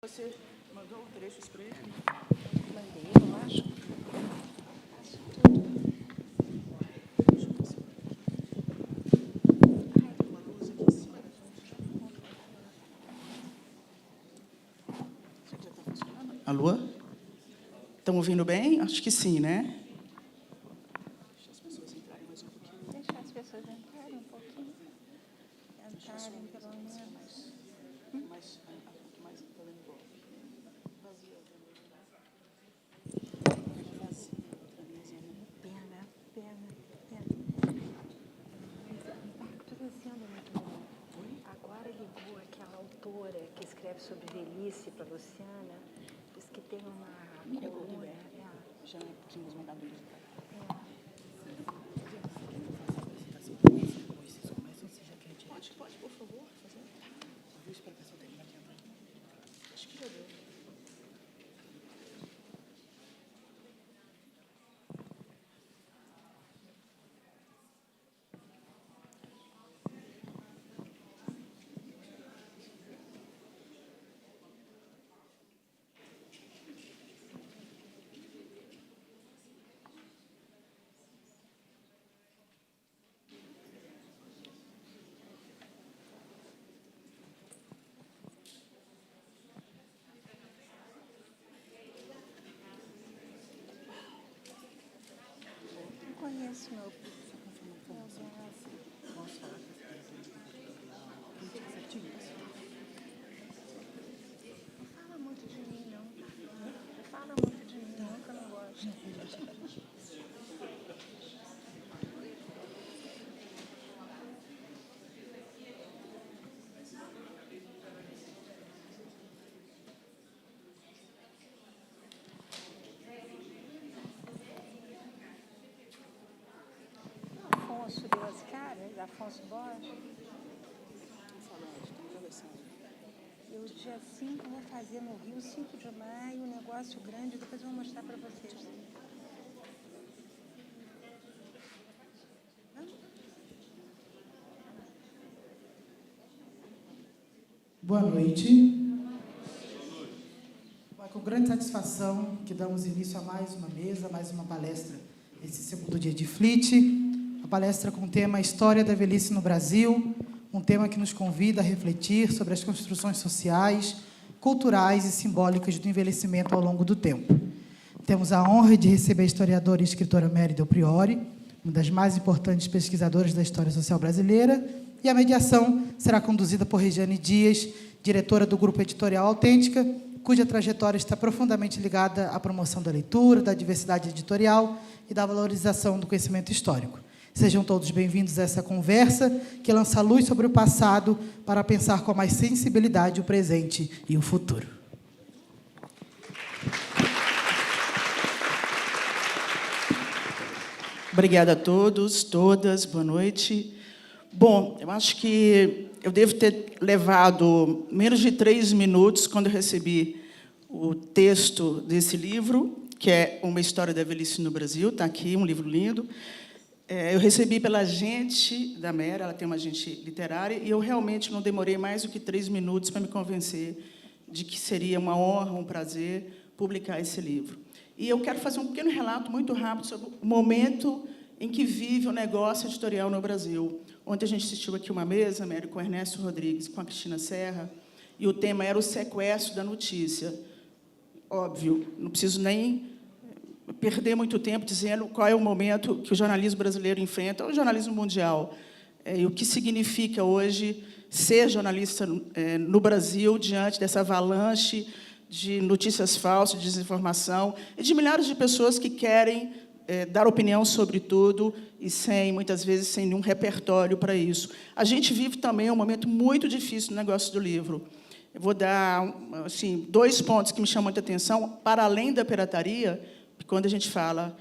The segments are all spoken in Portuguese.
Você mandou trechos para ele? Mandei, eu acho. Alô? Estão ouvindo bem? Acho que sim, né? Deixa as pessoas entrarem mais um pouquinho. Deixar as pessoas entrarem um pouquinho. Entrarem, pelo menos. Mais está dando golpe. Vazia. Pena. Tudo assim anda muito bom. Agora ligou aquela autora que escreve sobre velhice para Luciana. Diz que tem uma coluna. Já tínhamos mandado ele. Pode, por favor, fazer. Vou esperar a pessoa terminar de entrar. Acho que já deu. Não conheço, meu. Não fala muito de mim, não. Não fala muito de mim, não, que eu não gosto. Afonso deu as caras, Afonso Borges. Eu, dia 5, vou fazer no Rio, 5 de maio, um negócio grande, depois eu vou mostrar para vocês. Boa noite. É com grande satisfação que damos início a mais uma mesa, mais uma palestra, esse segundo dia de FLIT, a palestra com o tema História da Velhice no Brasil, um tema que nos convida a refletir sobre as construções sociais, culturais e simbólicas do envelhecimento ao longo do tempo. Temos a honra de receber a historiadora e escritora Mary Del Priore, uma das mais importantes pesquisadoras da história social brasileira, e a mediação será conduzida por Regiane Dias, diretora do Grupo Editorial Autêntica, cuja trajetória está profundamente ligada à promoção da leitura, da diversidade editorial e da valorização do conhecimento histórico. Sejam todos bem-vindos a essa conversa que lança luz sobre o passado para pensar com mais sensibilidade o presente e o futuro. Obrigada a todos, todas, boa noite. Bom, eu acho que eu devo ter levado menos de 3 minutos quando eu recebi o texto desse livro, que é Uma História da Velhice no Brasil, está aqui, um livro lindo. Eu recebi pela agente da Mera, ela tem uma agente literária, e eu realmente não demorei mais do que 3 minutos para me convencer de que seria uma honra, um prazer publicar esse livro. E eu quero fazer um pequeno relato muito rápido sobre o momento em que vive o negócio editorial no Brasil. Ontem a gente assistiu aqui uma mesa, Mary, com Ernesto Rodrigues, com a Cristina Serra, e o tema era o sequestro da notícia. Óbvio, não preciso nem perder muito tempo dizendo qual é o momento que o jornalismo brasileiro enfrenta, o jornalismo mundial, e o que significa hoje ser jornalista no Brasil diante dessa avalanche de notícias falsas, de desinformação, e de milhares de pessoas que querem dar opinião sobre tudo e, muitas vezes, sem nenhum repertório para isso. A gente vive também um momento muito difícil no negócio do livro. Eu vou dar assim, 2 pontos que me chamam muita atenção, para além da pirataria. Quando a gente fala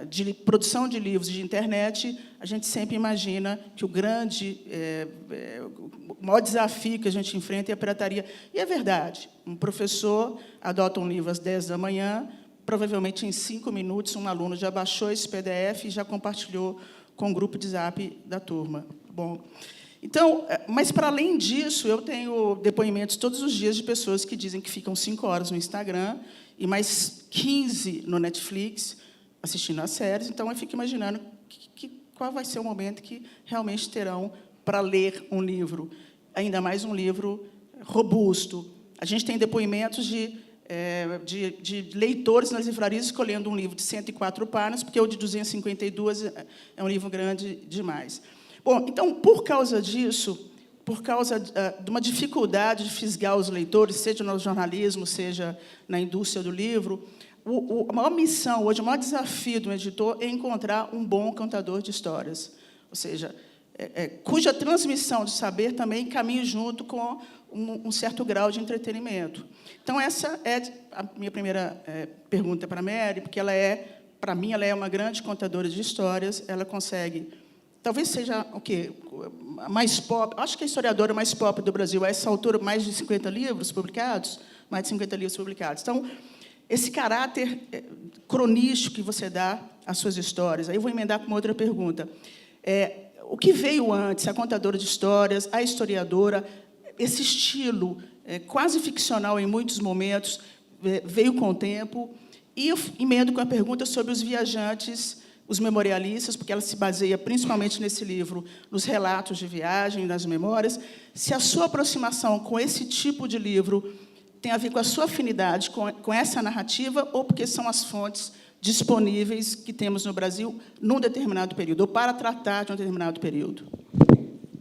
de produção de livros e de internet, a gente sempre imagina que o maior desafio que a gente enfrenta é a pirataria. E é verdade. Um professor adota um livro às 10 da manhã, provavelmente, em 5 minutos, um aluno já baixou esse PDF e já compartilhou com o grupo de Zap da turma. Bom, Então, mas, para além disso, eu tenho depoimentos todos os dias de pessoas que dizem que ficam 5 horas no Instagram e mais 15 no Netflix, assistindo as séries. Então, eu fico imaginando qual vai ser o momento que realmente terão para ler um livro, ainda mais um livro robusto. A gente tem depoimentos de leitores nas livrarias escolhendo um livro de 104 páginas, porque o de 252 é um livro grande demais. Bom, então, por causa disso, por causa de uma dificuldade de fisgar os leitores, seja no jornalismo, seja na indústria do livro, a maior missão hoje, o maior desafio do editor é encontrar um bom contador de histórias, ou seja, cuja transmissão de saber também caminhe junto com um certo grau de entretenimento. Então, essa é a minha primeira pergunta para a Mary, porque para mim, ela é uma grande contadora de histórias, ela consegue, talvez seja o quê? A mais pop, acho que a historiadora mais pop do Brasil, a essa altura, mais de 50 livros publicados, mais de 50 livros publicados. Então, esse caráter cronístico que você dá às suas histórias. Aí eu vou emendar com uma outra pergunta. O que veio antes, a contadora de histórias, a historiadora, esse estilo quase ficcional em muitos momentos, veio com o tempo, e eu emendo com a pergunta sobre os viajantes, os memorialistas, porque ela se baseia principalmente nesse livro, nos relatos de viagem, nas memórias, se a sua aproximação com esse tipo de livro tem a ver com a sua afinidade com essa narrativa, ou porque são as fontes disponíveis que temos no Brasil num determinado período, ou para tratar de um determinado período.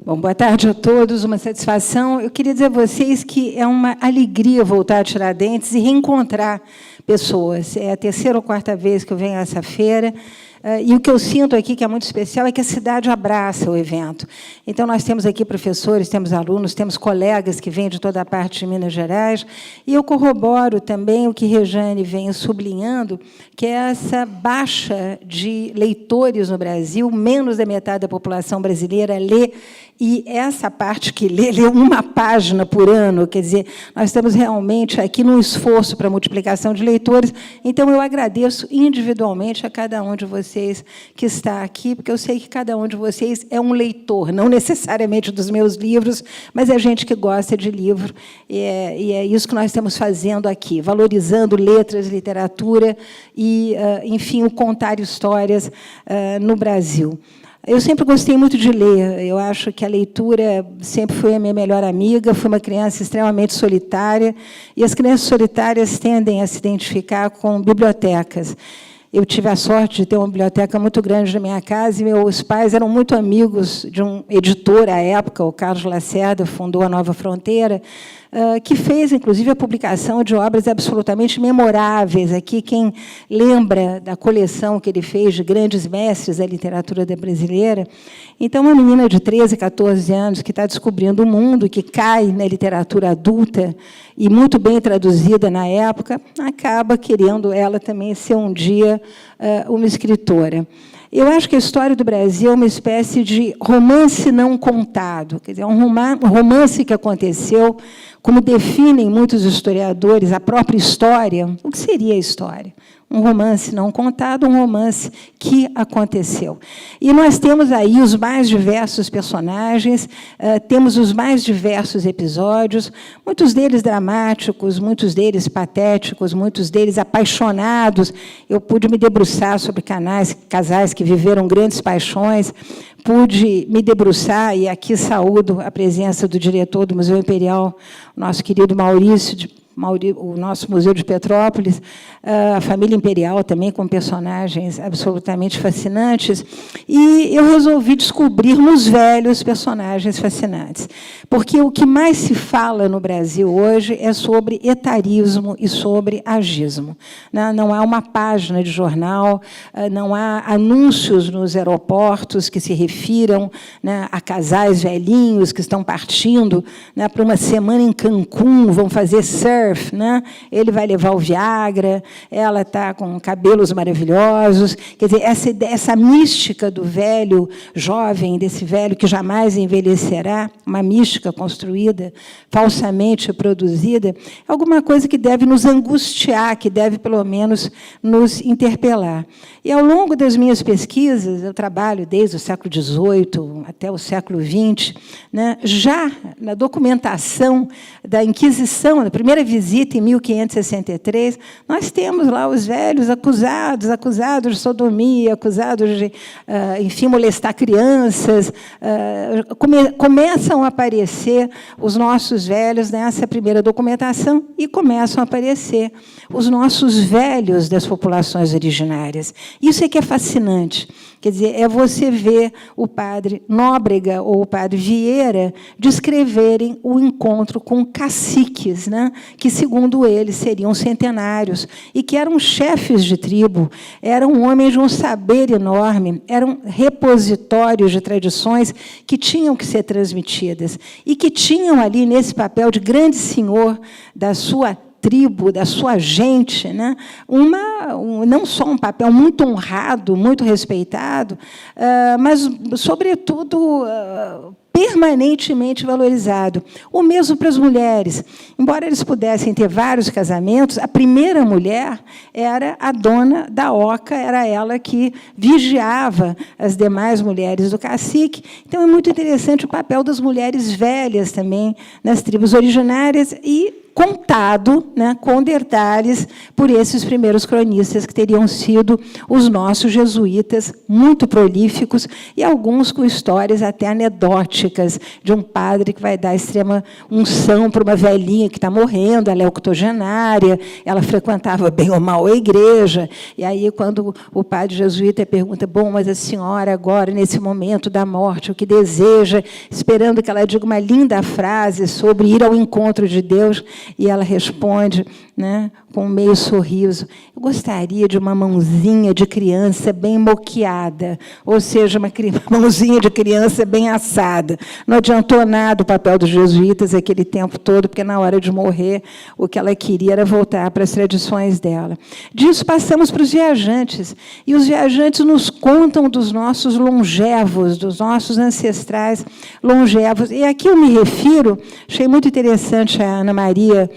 Bom, boa tarde a todos, uma satisfação. Eu queria dizer a vocês que é uma alegria voltar a Tiradentes e reencontrar pessoas. É a 3ª ou 4ª vez que eu venho a essa feira, e o que eu sinto aqui, que é muito especial, é que a cidade abraça o evento. Então, nós temos aqui professores, temos alunos, temos colegas que vêm de toda a parte de Minas Gerais, e eu corroboro também o que Rejane vem sublinhando, que é essa baixa de leitores no Brasil, menos da metade da população brasileira lê, e essa parte que lê uma página por ano, quer dizer, nós estamos realmente aqui num esforço para a multiplicação de leitores, então eu agradeço individualmente a cada um de vocês que está aqui, porque eu sei que cada um de vocês é um leitor, não necessariamente dos meus livros, mas é gente que gosta de livro, e é isso que nós estamos fazendo aqui, valorizando letras, literatura e, enfim, o contar histórias no Brasil. Eu sempre gostei muito de ler. Eu acho que a leitura sempre foi a minha melhor amiga. Fui uma criança extremamente solitária, e as crianças solitárias tendem a se identificar com bibliotecas. Eu tive a sorte de ter uma biblioteca muito grande na minha casa, e meus pais eram muito amigos de um editor, à época, o Carlos Lacerda, fundou a Nova Fronteira, que fez, inclusive, a publicação de obras absolutamente memoráveis. Aqui, quem lembra da coleção que ele fez de grandes mestres da literatura brasileira. Então, uma menina de 13, 14 anos que está descobrindo o mundo, que cai na literatura adulta, e muito bem traduzida na época, acaba querendo ela também ser um dia uma escritora. Eu acho que a história do Brasil é uma espécie de romance não contado, quer dizer, um romance que aconteceu, como definem muitos historiadores, a própria história. O que seria a história? Um romance não contado, um romance que aconteceu. E nós temos aí os mais diversos personagens, temos os mais diversos episódios, muitos deles dramáticos, muitos deles patéticos, muitos deles apaixonados. Eu pude me debruçar sobre casais que viveram grandes paixões, pude me debruçar, e aqui saúdo a presença do diretor do Museu Imperial, o nosso querido Maurício, o nosso Museu de Petrópolis, a família imperial também, com personagens absolutamente fascinantes, e eu resolvi descobrir nos velhos personagens fascinantes, porque o que mais se fala no Brasil hoje é sobre etarismo e sobre agismo. Não há uma página de jornal, não há anúncios nos aeroportos que se refiram a casais velhinhos que estão partindo para uma semana em Cancún, vão fazer surf, surf, né? Ele vai levar o Viagra, ela está com cabelos maravilhosos. Quer dizer, essa mística do velho jovem, desse velho que jamais envelhecerá, uma mística construída, falsamente produzida, é alguma coisa que deve nos angustiar, que deve, pelo menos, nos interpelar. E, ao longo das minhas pesquisas, eu trabalho desde o século XVIII até o século XX, né, já na documentação da Inquisição, na primeira visita, em 1563, nós temos lá os velhos acusados de sodomia, acusados de, enfim, molestar crianças. Começam a aparecer os nossos velhos nessa primeira documentação e começam a aparecer os nossos velhos das populações originárias. Isso é que é fascinante. Quer dizer, é você ver o padre Nóbrega ou o padre Vieira descreverem o encontro com caciques, né, que, segundo eles, seriam centenários, e que eram chefes de tribo, eram homens de um saber enorme, eram repositórios de tradições que tinham que ser transmitidas, e que tinham ali, nesse papel de grande senhor da sua tribo, da sua gente, né? Não só um papel muito honrado, muito respeitado, mas, sobretudo, permanentemente valorizado. O mesmo para as mulheres. Embora eles pudessem ter vários casamentos, a primeira mulher era a dona da oca, era ela que vigiava as demais mulheres do cacique. Então, é muito interessante o papel das mulheres velhas também nas tribos originárias e contado, né, com detalhes, por esses primeiros cronistas, que teriam sido os nossos jesuítas, muito prolíficos, e alguns com histórias até anedóticas, de um padre que vai dar extrema unção para uma velhinha que está morrendo, ela é octogenária, ela frequentava bem ou mal a igreja, e aí, quando o padre jesuíta pergunta, bom, mas a senhora agora, nesse momento da morte, o que deseja, esperando que ela diga uma linda frase sobre ir ao encontro de Deus, e ela responde, né, com um meio sorriso, eu gostaria de uma mãozinha de criança bem moqueada, ou seja, uma mãozinha de criança bem assada. Não adiantou nada o papel dos jesuítas aquele tempo todo, porque, na hora de morrer, o que ela queria era voltar para as tradições dela. Disso passamos para os viajantes, e os viajantes nos contam dos nossos longevos, dos nossos ancestrais longevos. E aqui eu me refiro, achei muito interessante a Ana Maria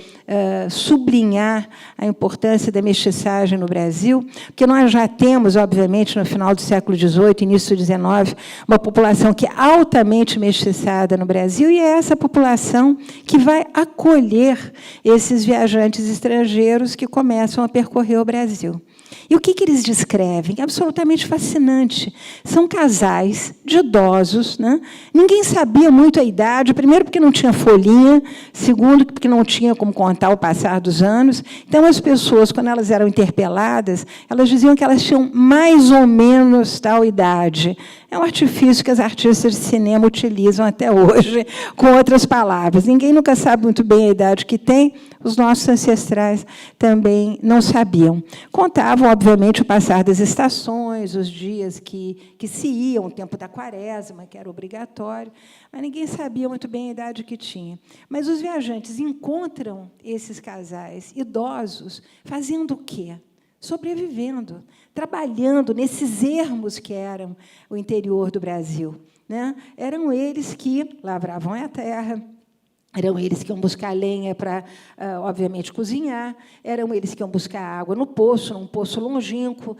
sublinhar a importância da mestiçagem no Brasil, porque nós já temos, obviamente, no final do século XVIII, início do XIX, uma população que é altamente mestiçada no Brasil, e é essa população que vai acolher esses viajantes estrangeiros que começam a percorrer o Brasil. E o que eles descrevem? Absolutamente fascinante. São casais de idosos, né? Ninguém sabia muito a idade, primeiro porque não tinha folhinha, segundo porque não tinha como contar o passar dos anos. Então, as pessoas, quando elas eram interpeladas, elas diziam que elas tinham mais ou menos tal idade. É um artifício que as artistas de cinema utilizam até hoje, com outras palavras. Ninguém nunca sabe muito bem a idade que tem, os nossos ancestrais também não sabiam. Contavam, obviamente, o passar das estações, os dias que se iam, o tempo da quaresma, que era obrigatório, mas ninguém sabia muito bem a idade que tinha. Mas os viajantes encontram esses casais idosos fazendo o quê? Sobrevivendo, trabalhando nesses ermos que eram o interior do Brasil, né? Eram eles que lavravam a terra, eram eles que iam buscar lenha para, obviamente, cozinhar, eram eles que iam buscar água no poço, num poço longínquo,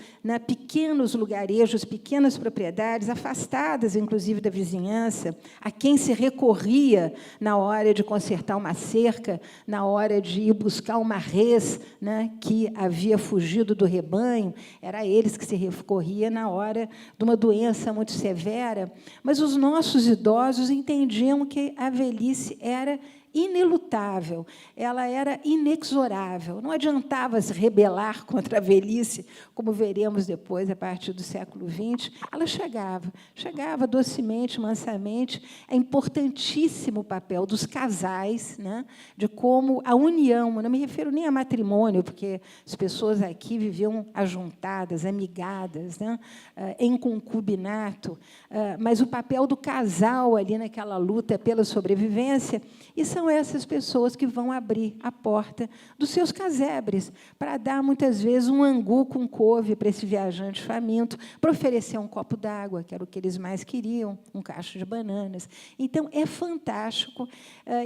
pequenos lugarejos, pequenas propriedades, afastadas, inclusive, da vizinhança, a quem se recorria na hora de consertar uma cerca, na hora de ir buscar uma res, né, que havia fugido do rebanho, era a eles que se recorria na hora de uma doença muito severa. Mas os nossos idosos entendiam que a velhice era inelutável, ela era inexorável. Não adiantava se rebelar contra a velhice, como veremos depois, a partir do século XX. Ela chegava docemente, mansamente. É importantíssimo o papel dos casais, né, de como a união, não me refiro nem a matrimônio, porque as pessoas aqui viviam ajuntadas, amigadas, né, em concubinato, mas o papel do casal ali naquela luta pela sobrevivência. E são são essas pessoas que vão abrir a porta dos seus casebres para dar, muitas vezes, um angu com couve para esse viajante faminto, para oferecer um copo d'água, que era o que eles mais queriam, um cacho de bananas. Então, é fantástico,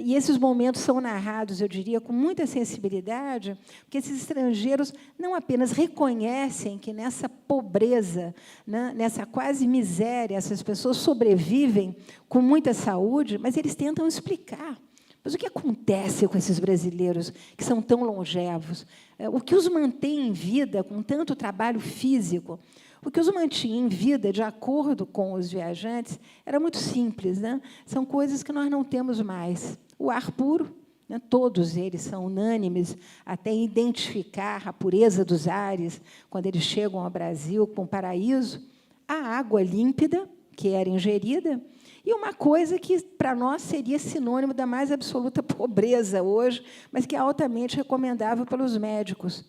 e esses momentos são narrados, eu diria, com muita sensibilidade, porque esses estrangeiros não apenas reconhecem que nessa pobreza, né, nessa quase miséria, essas pessoas sobrevivem com muita saúde, mas eles tentam explicar. Mas o que acontece com esses brasileiros que são tão longevos? O que os mantém em vida com tanto trabalho físico? O que os mantinha em vida, de acordo com os viajantes, era muito simples, né? São coisas que nós não temos mais. O ar puro, né? Todos eles são unânimes até identificar a pureza dos ares quando eles chegam ao Brasil com o paraíso. A água límpida, que era ingerida, e uma coisa que, para nós, seria sinônimo da mais absoluta pobreza hoje, mas que é altamente recomendável pelos médicos.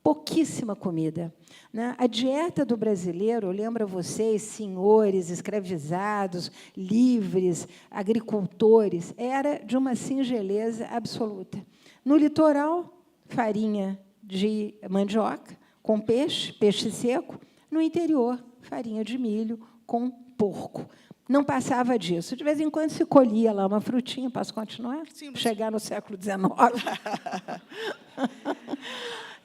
Pouquíssima comida, né? A dieta do brasileiro, eu lembro a vocês, senhores, escravizados, livres, agricultores, era de uma singeleza absoluta. No litoral, farinha de mandioca com peixe, peixe seco. No interior, farinha de milho com porco. Não passava disso. De vez em quando se colhia lá uma frutinha. Posso continuar? Sim, chegar no século XIX.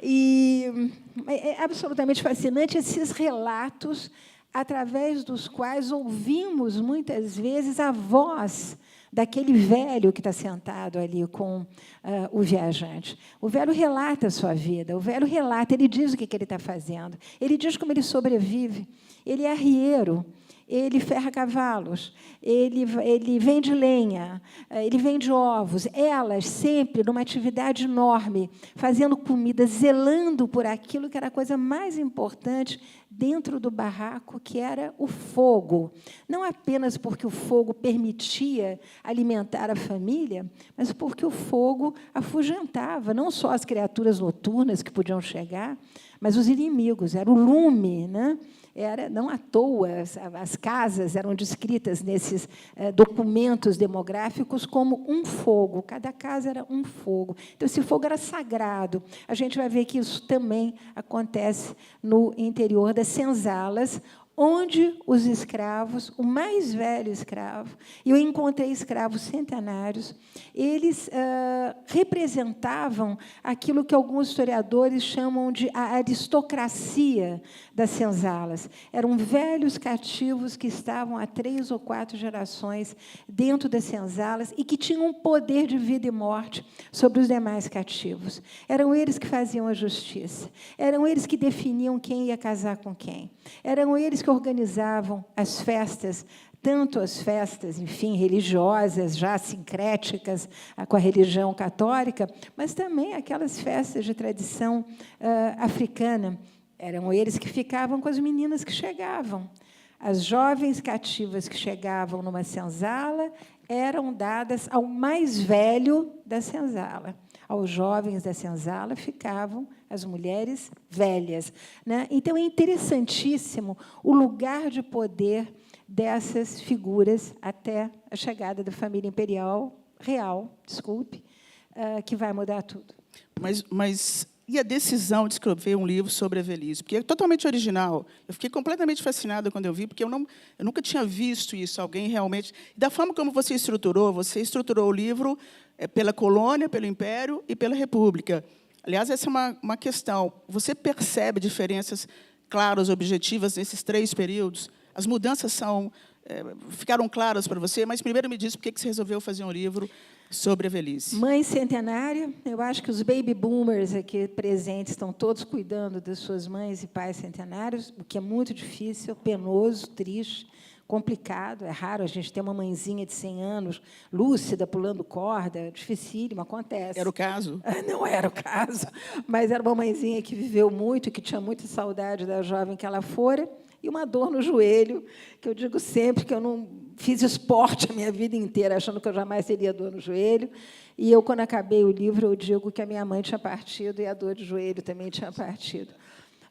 E é absolutamente fascinante esses relatos através dos quais ouvimos, muitas vezes, a voz daquele velho que está sentado ali com o viajante. O velho relata a sua vida, o velho relata, ele diz o que ele está fazendo, ele diz como ele sobrevive, ele é arrieiro, ele ferra cavalos, ele vende lenha, ele vende ovos, elas sempre numa atividade enorme, fazendo comida, zelando por aquilo que era a coisa mais importante dentro do barraco, que era o fogo. Não apenas porque o fogo permitia alimentar a família, mas porque o fogo afugentava não só as criaturas noturnas que podiam chegar, mas os inimigos, era o lume, né? Não à toa, as casas eram descritas nesses documentos demográficos como um fogo. Cada casa era um fogo. Então, esse fogo era sagrado. A gente vai ver que isso também acontece no interior das senzalas, onde os escravos, o mais velho escravo, e eu encontrei escravos centenários, eles representavam aquilo que alguns historiadores chamam de a aristocracia das senzalas. Eram velhos cativos que estavam há 3 ou 4 gerações dentro das senzalas e que tinham um poder de vida e morte sobre os demais cativos. Eram eles que faziam a justiça, eram eles que definiam quem ia casar com quem, eram eles que organizavam as festas, tanto as festas, enfim, religiosas, já sincréticas com a religião católica, mas também aquelas festas de tradição africana. Eram eles que ficavam com as meninas que chegavam. As jovens cativas que chegavam numa senzala eram dadas ao mais velho da senzala. Aos jovens da senzala ficavam as mulheres velhas, né? Então, é interessantíssimo o lugar de poder dessas figuras até a chegada da família imperial real, desculpe, que vai mudar tudo. Mas e a decisão de escrever um livro sobre a velhice? Porque é totalmente original. Eu fiquei completamente fascinada quando eu vi, porque eu nunca tinha visto isso, alguém realmente... Da forma como você estruturou o livro pela colônia, pelo império e pela república. Aliás, essa é uma questão. Você percebe diferenças claras, objetivas, nesses 3 períodos? As mudanças ficaram claras para você, mas primeiro me diz por que você resolveu fazer um livro sobre a velhice. Mãe centenária, eu acho que os baby boomers aqui presentes estão todos cuidando das suas mães e pais centenários, o que é muito difícil, penoso, triste, complicado. É raro a gente ter uma mãezinha de 100 anos, lúcida, pulando corda, dificílimo, acontece. Era o caso? Não era o caso, mas era uma mãezinha que viveu muito, que tinha muita saudade da jovem que ela fora, e uma dor no joelho, que eu digo sempre que eu não fiz esporte a minha vida inteira, achando que eu jamais teria dor no joelho. E eu, quando acabei o livro, eu digo que a minha mãe tinha partido e a dor de joelho também tinha partido.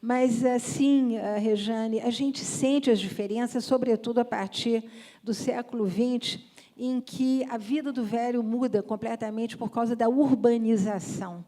Mas, assim, Rejane, a gente sente as diferenças, sobretudo a partir do século XX, em que a vida do velho muda completamente por causa da urbanização.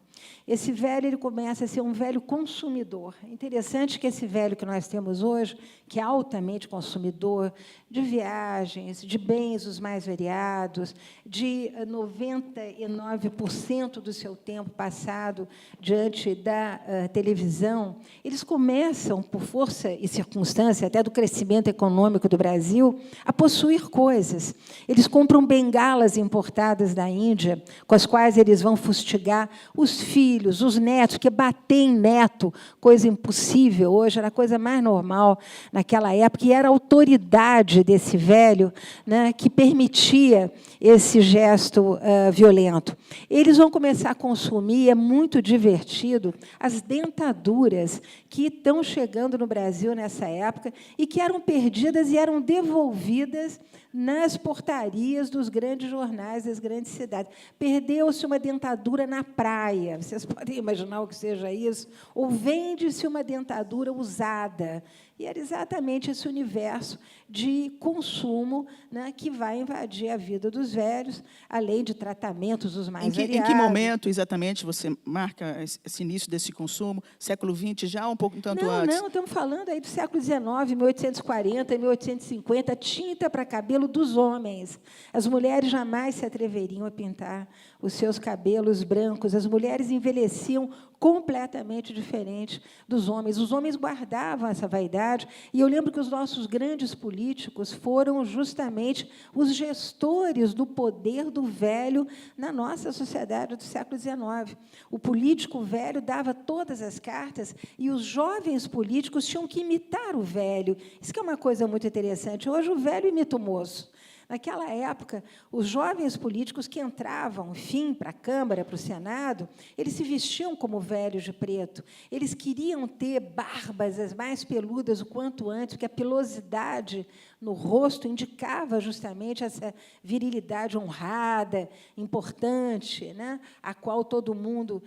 Esse velho ele começa a ser um velho consumidor. É interessante que esse velho que nós temos hoje, que é altamente consumidor de viagens, de bens os mais variados, de 99% do seu tempo passado diante da televisão, eles começam, por força e circunstância, até do crescimento econômico do Brasil, a possuir coisas. Eles compram bengalas importadas da Índia, com as quais eles vão fustigar os filhos, os netos, porque bater em neto, coisa impossível hoje, era a coisa mais normal naquela época, e era a autoridade desse velho, né, que permitia esse gesto violento. Eles vão começar a consumir, é muito divertido, as dentaduras que estão chegando no Brasil nessa época e que eram perdidas e eram devolvidas nas portarias dos grandes jornais das grandes cidades. Perdeu-se uma dentadura na praia, vocês podem imaginar o que seja isso, ou vende-se uma dentadura usada. E era exatamente esse universo de consumo, né, que vai invadir a vida dos velhos, além de tratamentos os mais variados. Em que momento, exatamente, você marca esse início desse consumo? Século XX, já um pouco tanto antes? Não, estamos falando aí do século XIX, 1840, 1850, tinta para cabelo dos homens. As mulheres jamais se atreveriam a pintar os seus cabelos brancos. As mulheres envelheciam completamente diferente dos homens. Os homens guardavam essa vaidade, e eu lembro que os nossos grandes políticos foram justamente os gestores do poder do velho na nossa sociedade do século XIX. O político velho dava todas as cartas, e os jovens políticos tinham que imitar o velho. Isso que é uma coisa muito interessante. Hoje, o velho imita o moço. Naquela época, os jovens políticos que entravam, enfim, para a Câmara, para o Senado, eles se vestiam como velhos de preto. Eles queriam ter barbas as mais peludas o quanto antes, porque a pilosidade no rosto indicava justamente essa virilidade honrada, importante, né, a qual todo mundo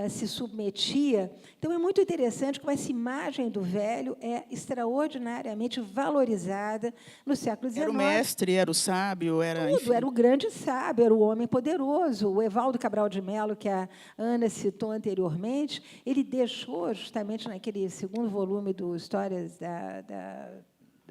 se submetia. Então, é muito interessante como essa imagem do velho é extraordinariamente valorizada no século XIX. Era o mestre, era o sábio, era... Tudo, era o grande sábio, era o homem poderoso. O Evaldo Cabral de Melo, que a Ana citou anteriormente, ele deixou, justamente naquele segundo volume do Histórias da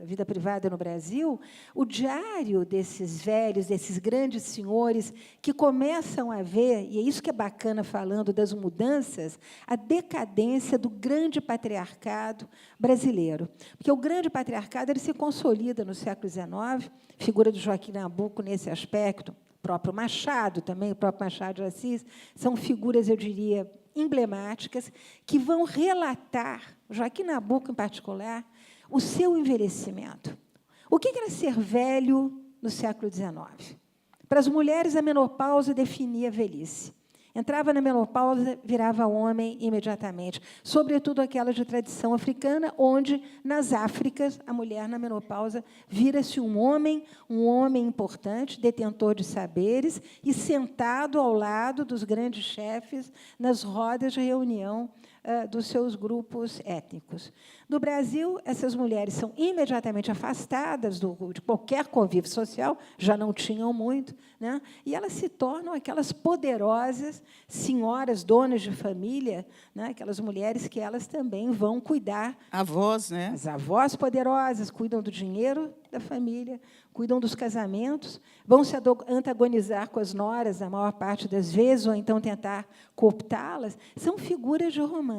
Vida Privada no Brasil, o diário desses velhos, desses grandes senhores, que começam a ver, e é isso que é bacana falando das mudanças, a decadência do grande patriarcado brasileiro. Porque o grande patriarcado ele se consolida no século XIX, figura do Joaquim Nabuco nesse aspecto, o próprio Machado também, o próprio Machado de Assis, são figuras, eu diria, emblemáticas, que vão relatar, Joaquim Nabuco, em particular, o seu envelhecimento. O que era ser velho no século XIX? Para as mulheres, a menopausa definia a velhice. Entrava na menopausa, virava homem imediatamente, sobretudo aquela de tradição africana, onde, nas Áfricas, a mulher, na menopausa, vira-se um homem importante, detentor de saberes, e sentado ao lado dos grandes chefes nas rodas de reunião dos seus grupos étnicos. No Brasil, essas mulheres são imediatamente afastadas de qualquer convívio social, já não tinham muito, né? E elas se tornam aquelas poderosas senhoras, donas de família, né? Aquelas mulheres que elas também vão cuidar. Avós, né? As avós poderosas cuidam do dinheiro da família, cuidam dos casamentos, vão se antagonizar com as noras, a maior parte das vezes, ou então tentar cooptá-las. São figuras de romance.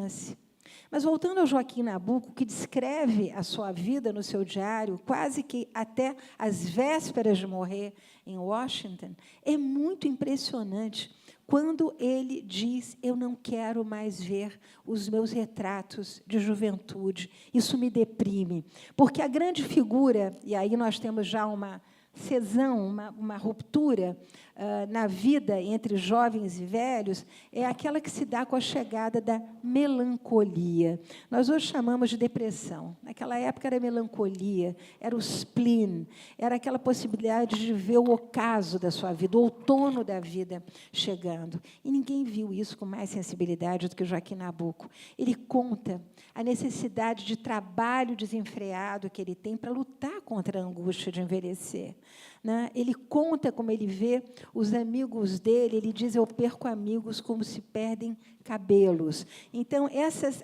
Mas, voltando ao Joaquim Nabuco, que descreve a sua vida no seu diário, quase que até as vésperas de morrer em Washington, é muito impressionante quando ele diz: eu não quero mais ver os meus retratos de juventude, isso me deprime. Porque a grande figura, e aí nós temos já uma cisão, uma ruptura na vida entre jovens e velhos é aquela que se dá com a chegada da melancolia. Nós hoje chamamos de depressão. Naquela época era melancolia, era o spleen, era aquela possibilidade de ver o ocaso da sua vida, o outono da vida chegando. E ninguém viu isso com mais sensibilidade do que o Joaquim Nabuco. Ele conta a necessidade de trabalho desenfreado que ele tem para lutar contra a angústia de envelhecer. Né? Ele conta como ele vê os amigos dele, ele diz, eu perco amigos como se perdem cabelos. Então, essas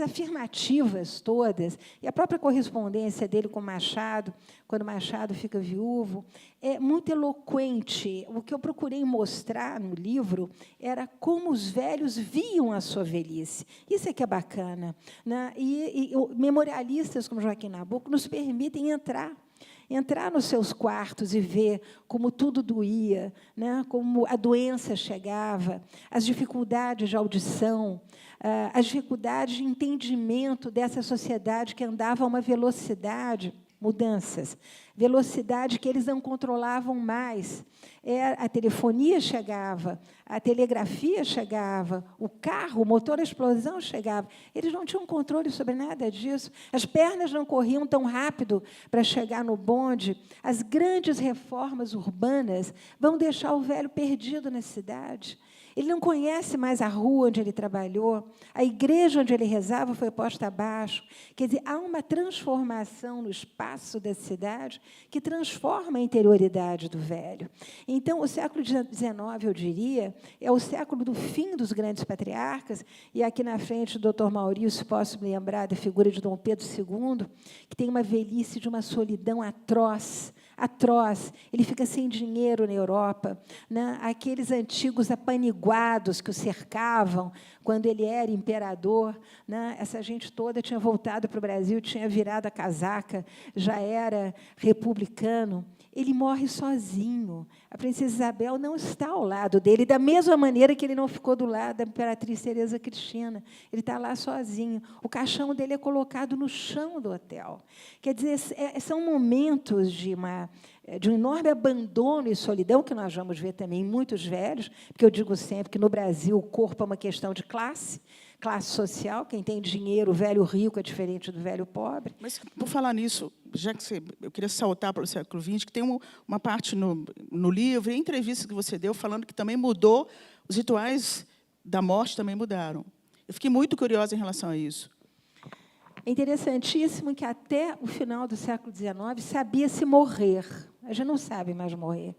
afirmativas todas, e a própria correspondência dele com Machado, quando Machado fica viúvo, é muito eloquente. O que eu procurei mostrar no livro era como os velhos viam a sua velhice. Isso é que é bacana. Né? E memorialistas como Joaquim Nabuco nos permitem entrar nos seus quartos e ver como tudo doía, né? Como a doença chegava, as dificuldades de audição, as dificuldades de entendimento dessa sociedade que andava a uma velocidade, mudanças, velocidade que eles não controlavam mais. A telefonia chegava, a telegrafia chegava, o carro, o motor a explosão chegava. Eles não tinham controle sobre nada disso. As pernas não corriam tão rápido para chegar no bonde. As grandes reformas urbanas vão deixar o velho perdido na cidade. Ele não conhece mais a rua onde ele trabalhou, a igreja onde ele rezava foi posta abaixo. Quer dizer, há uma transformação no espaço da cidade que transforma a interioridade do velho. Então, o século XIX, eu diria, é o século do fim dos grandes patriarcas, e aqui na frente, o doutor Maurício, posso me lembrar da figura de Dom Pedro II, que tem uma velhice de uma solidão atroz, ele fica sem dinheiro na Europa, né? Aqueles antigos apaniguados que o cercavam quando ele era imperador, né? Essa gente toda tinha voltado para o Brasil, tinha virado a casaca, já era republicano. Ele morre sozinho. A princesa Isabel não está ao lado dele, da mesma maneira que ele não ficou do lado da imperatriz Teresa Cristina. Ele está lá sozinho. O caixão dele é colocado no chão do hotel. Quer dizer, são momentos de um enorme abandono e solidão, que nós vamos ver também em muitos velhos, porque eu digo sempre que, no Brasil, o corpo é uma questão de classe social. Quem tem dinheiro, o velho rico, é diferente do velho pobre. Mas, por falar nisso, já que eu queria saltar para o século XX, que tem uma parte no livro, e em entrevista que você deu, falando que também mudou, os rituais da morte também mudaram. Eu fiquei muito curiosa em relação a isso. É interessantíssimo que, até o final do século XIX, sabia-se morrer. A gente não sabe mais morrer.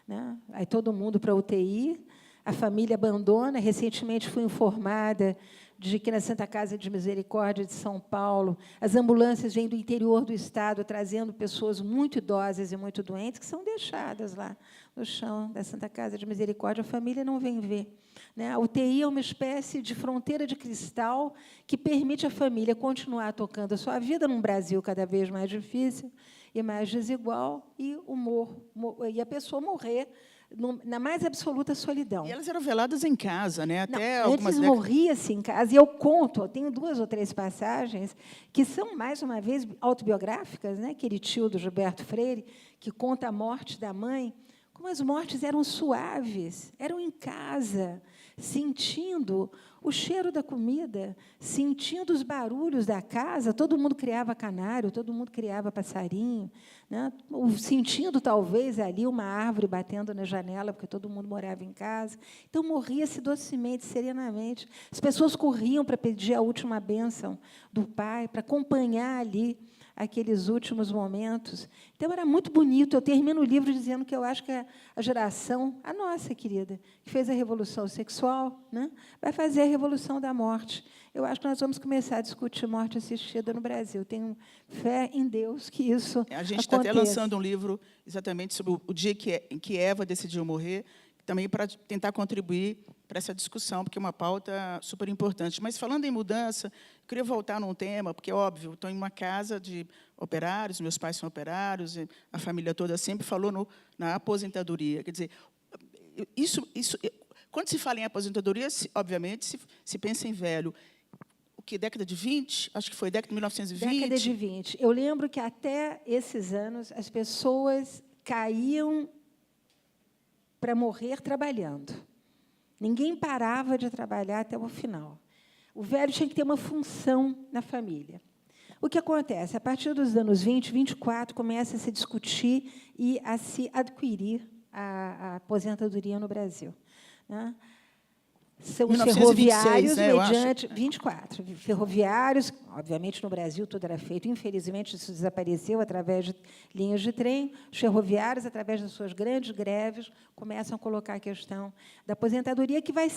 Né? Aí todo mundo para a UTI, a família abandona. Recentemente fui informada de que, na Santa Casa de Misericórdia de São Paulo, as ambulâncias vêm do interior do estado trazendo pessoas muito idosas e muito doentes que são deixadas lá no chão da Santa Casa de Misericórdia. A família não vem ver. Né? A UTI é uma espécie de fronteira de cristal que permite à família continuar tocando a sua vida num Brasil cada vez mais difícil e mais desigual, e a pessoa morrer na mais absoluta solidão. E elas eram veladas em casa, né? Até não, algumas antes morria-se em casa. E eu conto, eu tenho 2 ou 3 passagens que são, mais uma vez, autobiográficas, né? Aquele tio do Gilberto Freire, que conta a morte da mãe, como as mortes eram suaves, eram em casa, sentindo o cheiro da comida, sentindo os barulhos da casa. Todo mundo criava canário, todo mundo criava passarinho, né? Sentindo, talvez, ali uma árvore batendo na janela, porque todo mundo morava em casa. Então, morria-se docemente, serenamente. As pessoas corriam para pedir a última bênção do pai, para acompanhar ali aqueles últimos momentos. Então, era muito bonito. Eu termino o livro dizendo que eu acho que a geração, a nossa querida, que fez a Revolução Sexual, né, vai fazer a Revolução da Morte. Eu acho que nós vamos começar a discutir morte assistida no Brasil. Tenho fé em Deus que isso aconteça. A gente está até lançando um livro exatamente sobre o dia em que Eva decidiu morrer, também para tentar contribuir para essa discussão, porque é uma pauta super importante. Mas, falando em mudança, eu queria voltar num tema, porque, óbvio, estou em uma casa de operários, meus pais são operários, a família toda sempre falou na aposentadoria. Quer dizer, quando se fala em aposentadoria, obviamente, se pensa em velho. O que, década de 20? Acho que foi década de 1920. Década de 20. Eu lembro que, até esses anos, as pessoas caíam para morrer trabalhando. Ninguém parava de trabalhar até o final. O velho tinha que ter uma função na família. O que acontece? A partir dos anos 20, 24, começa a se discutir e a se adquirir a aposentadoria no Brasil. Né? São os 1926, ferroviários, né, eu mediante 24. Ferroviários, obviamente, no Brasil tudo era feito. Infelizmente, isso desapareceu através de linhas de trem. Os ferroviários, através das suas grandes greves, começam a colocar a questão da aposentadoria, que vai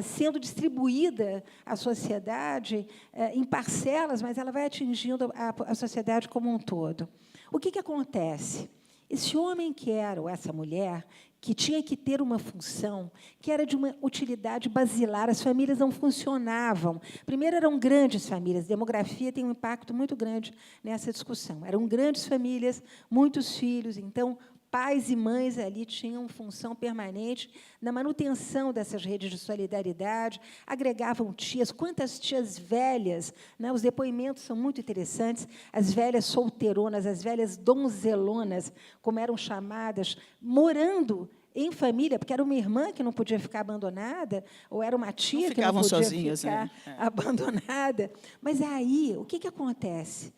sendo distribuída à sociedade em parcelas, mas ela vai atingindo a sociedade como um todo. O que acontece? Esse homem que era, ou essa mulher, que tinha que ter uma função, que era de uma utilidade basilar, as famílias não funcionavam. Primeiro, eram grandes famílias, demografia tem um impacto muito grande nessa discussão. Eram grandes famílias, muitos filhos, então, pais e mães ali tinham função permanente na manutenção dessas redes de solidariedade, agregavam tias, quantas tias velhas, né? Os depoimentos são muito interessantes, as velhas solteironas, as velhas donzelonas, como eram chamadas, morando em família, porque era uma irmã que não podia ficar abandonada, ou era uma tia que não podia sozinhas, ficar né? abandonada. Mas aí, o que acontece?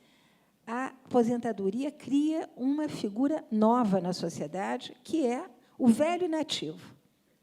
A aposentadoria cria uma figura nova na sociedade, que é o velho inativo.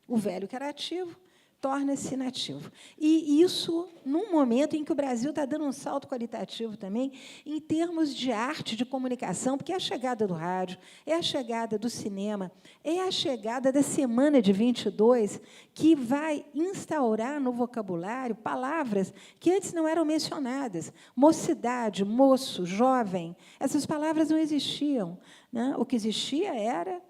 O velho que era ativo torna-se inativo. E isso num momento em que o Brasil está dando um salto qualitativo também, em termos de arte, de comunicação, porque é a chegada do rádio, é a chegada do cinema, é a chegada da Semana de 22, que vai instaurar no vocabulário palavras que antes não eram mencionadas. Mocidade, moço, jovem, essas palavras não existiam. Né? O que existia era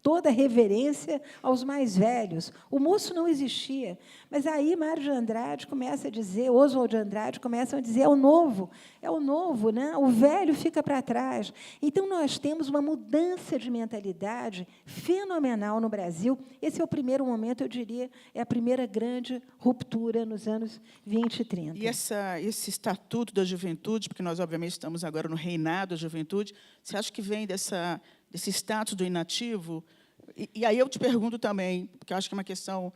toda reverência aos mais velhos. O moço não existia. Mas aí Mário de Andrade começa a dizer, Oswald de Andrade começam a dizer, é o novo, né? O velho fica para trás. Então, nós temos uma mudança de mentalidade fenomenal no Brasil. Esse é o primeiro momento, eu diria, é a primeira grande ruptura nos anos 20 e 30. E esse estatuto da juventude, porque nós, obviamente, estamos agora no reinado da juventude, você acha que vem desse status do inativo? E aí eu te pergunto também, porque eu acho que é uma questão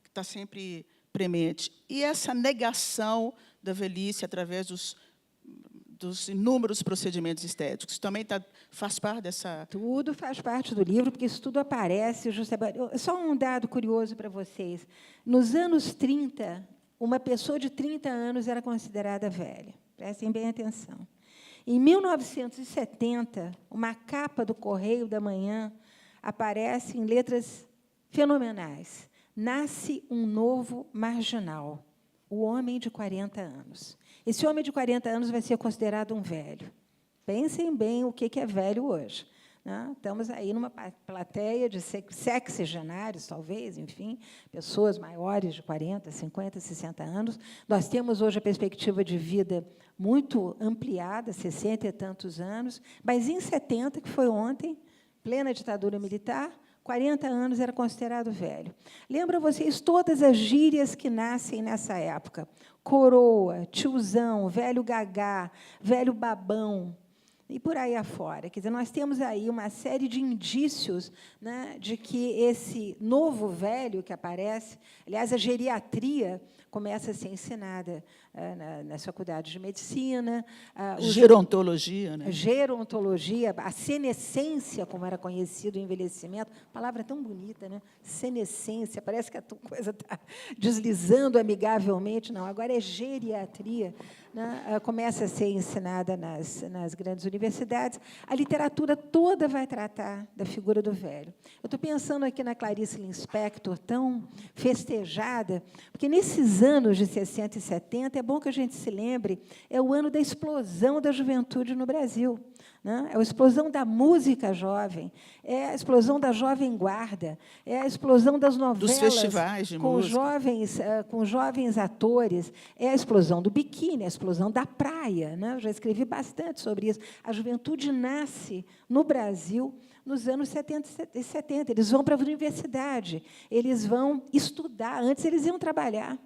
que está sempre premente, e essa negação da velhice através dos inúmeros procedimentos estéticos, também faz parte dessa... Tudo faz parte do livro, porque isso tudo aparece justamente... Só um dado curioso para vocês. Nos anos 30, uma pessoa de 30 anos era considerada velha. Prestem bem atenção. Em 1970, uma capa do Correio da Manhã aparece em letras fenomenais. Nasce um novo marginal, o homem de 40 anos. Esse homem de 40 anos vai ser considerado um velho. Pensem bem o que é velho hoje. Né? Estamos aí numa plateia de sexagenários, talvez, enfim, pessoas maiores de 40, 50, 60 anos. Nós temos hoje a perspectiva de vida muito ampliada, 60 e tantos anos, mas em 70, que foi ontem, plena ditadura militar, 40 anos era considerado velho. Lembra vocês todas as gírias que nascem nessa época? Coroa, tiozão, velho gagá, velho babão, e por aí afora. Quer dizer, nós temos aí uma série de indícios, né, de que esse novo velho que aparece, aliás, a geriatria começa a ser ensinada nas faculdades de medicina. Gerontologia, né? Gerontologia, a senescência, como era conhecido o envelhecimento, palavra tão bonita, né? Senescência, parece que a coisa está deslizando amigavelmente. Não, agora é geriatria. Né? Começa a ser ensinada nas grandes universidades. A literatura toda vai tratar da figura do velho. Eu estou pensando aqui na Clarice Lispector, tão festejada, porque, nesses anos de 60 e 70, é bom que a gente se lembre, é o ano da explosão da juventude no Brasil. Né? É a explosão da música jovem, é a explosão da jovem guarda, é a explosão das novelas dos festivais de música, com jovens atores, é a explosão do biquíni, a explosão da praia. Né? Eu já escrevi bastante sobre isso. A juventude nasce no Brasil nos anos 70 e 70. Eles vão para a universidade, eles vão estudar. Antes, eles iam trabalhar.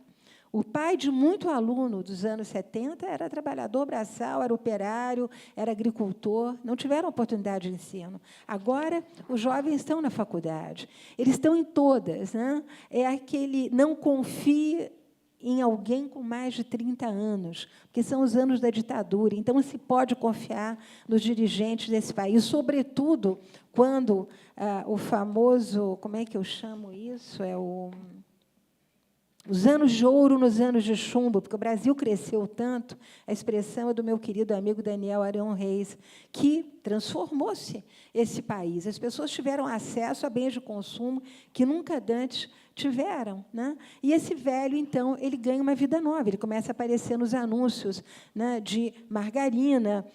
O pai de muito aluno dos anos 70 era trabalhador braçal, era operário, era agricultor, não tiveram oportunidade de ensino. Agora, os jovens estão na faculdade, eles estão em todas, né? É aquele não confie em alguém com mais de 30 anos, porque são os anos da ditadura, então não se pode confiar nos dirigentes desse país, sobretudo quando o famoso, como é que eu chamo isso? Os anos de ouro nos anos de chumbo, porque o Brasil cresceu tanto, a expressão é do meu querido amigo Daniel Arão Reis, que transformou-se esse país. As pessoas tiveram acesso a bens de consumo que nunca antes tiveram, né? E esse velho, então, ele ganha uma vida nova, ele começa a aparecer nos anúncios, né, de margarina.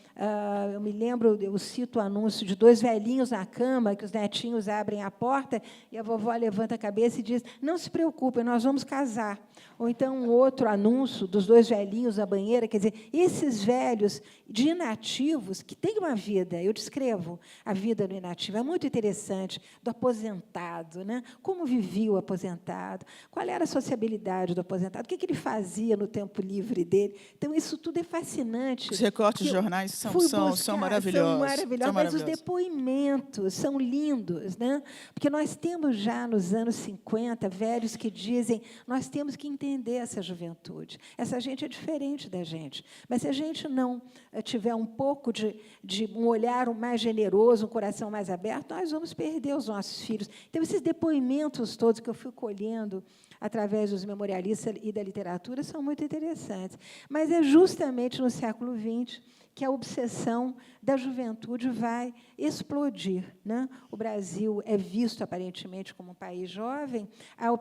Eu me lembro, eu cito o anúncio de 2 velhinhos na cama, que os netinhos abrem a porta e a vovó levanta a cabeça e diz: não se preocupem, nós vamos casar. Ou então um outro anúncio dos 2 velhinhos na banheira, quer dizer, esses velhos de inativos que têm uma vida, eu descrevo a vida do inativo, é muito interessante, do aposentado, né? Como vivia o aposentado, qual era a sociabilidade do aposentado, o que ele fazia no tempo livre dele. Então, isso tudo é fascinante. Os recortes de jornais são maravilhosos. São maravilhosos, mas os depoimentos são lindos, né? Porque nós temos já, nos anos 50, velhos que dizem: nós temos que entender essa juventude. Essa gente é diferente da gente. Mas se a gente não tiver um pouco de um olhar mais generoso, um coração mais aberto, nós vamos perder os nossos filhos. Então, esses depoimentos todos que eu fui colhendo através dos memorialistas e da literatura são muito interessantes. Mas é justamente no século XX que a obsessão da juventude vai explodir, né? O Brasil é visto, aparentemente, como um país jovem.